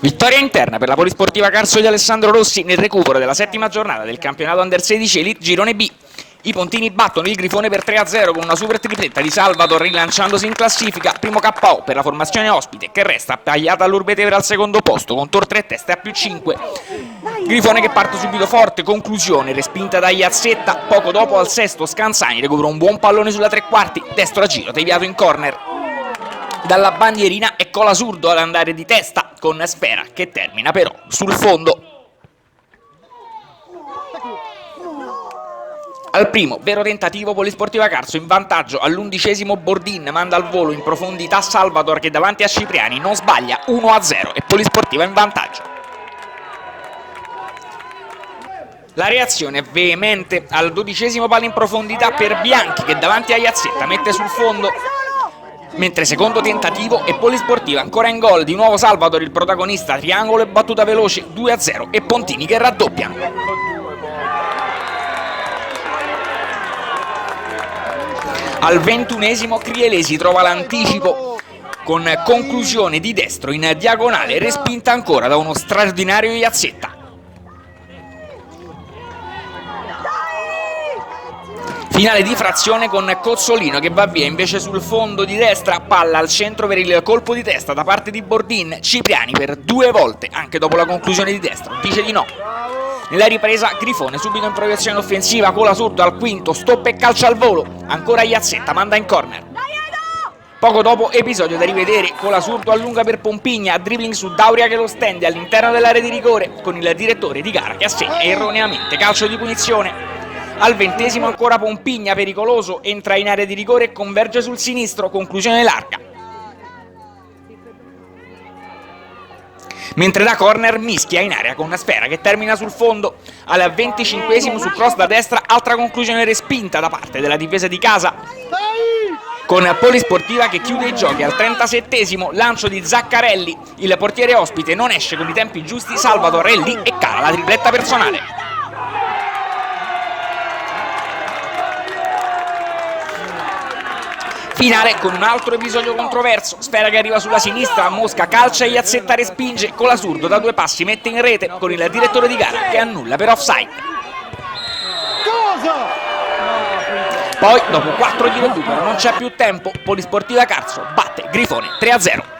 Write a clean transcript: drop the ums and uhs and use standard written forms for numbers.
Vittoria interna per la Polisportiva Carso di Alessandro Rossi nel recupero della settima giornata del campionato Under 16 Elite Girone B. I Pontini battono il Grifone per 3-0 con una super tripletta di Salvador rilanciandosi in classifica, primo KO per la formazione ospite che resta appagliata all'Urbe al secondo posto con tor 3 teste a più 5. Grifone che parte subito forte, conclusione respinta da Iazzetta, poco dopo al sesto Scanzani recupera un buon pallone sulla tre quarti, destro a giro deviato in corner. Dalla bandierina è Colasurdo ad andare di testa con Sfera che termina però sul fondo. Al primo vero tentativo Polisportiva Carso in vantaggio, all'11° Bordin manda al volo in profondità Salvador che davanti a Cipriani non sbaglia, 1-0 e Polisportiva in vantaggio. La reazione è veemente al 12° palo in profondità per Bianchi che davanti a Iazzetta mette sul fondo, mentre secondo tentativo e Polisportiva ancora in gol, di nuovo Salvador il protagonista, triangolo e battuta veloce, 2-0 e Pontini che raddoppia. Al 21° Crielesi trova l'anticipo con conclusione di destro in diagonale, respinta ancora da uno straordinario Iazzetta. Finale di frazione con Cozzolino che va via invece sul fondo di destra, palla al centro per il colpo di testa da parte di Bordin, Cipriani per 2 volte, anche dopo la conclusione di destro, dice di no. Nella ripresa Grifone subito in proiezione offensiva, Colasurdo al quinto, stoppa e calcia al volo, ancora Iazzetta manda in corner. Poco dopo episodio da rivedere, Colasurdo allunga per Pompigna, dribbling su Dauria che lo stende all'interno dell'area di rigore con il direttore di gara che assegna erroneamente calcio di punizione. Al 20° ancora Pompigna, pericoloso, entra in area di rigore e converge sul sinistro, conclusione larga. Mentre da corner mischia in area con una Sfera che termina sul fondo. Al 25° su cross da destra, altra conclusione respinta da parte della difesa di casa, con Polisportiva che chiude i giochi al 37°, lancio di Zaccarelli, il portiere ospite non esce con i tempi giusti, Salvador è lì e cala la tripletta personale. Finale con un altro episodio controverso, Sfera che arriva sulla sinistra, Mosca calcia e Iazzetta respinge, Colasurdo da 2 passi mette in rete con il direttore di gara che annulla per offside. Poi dopo 4 di recupero non c'è più tempo, Polisportiva Carso batte Grifone 3-0.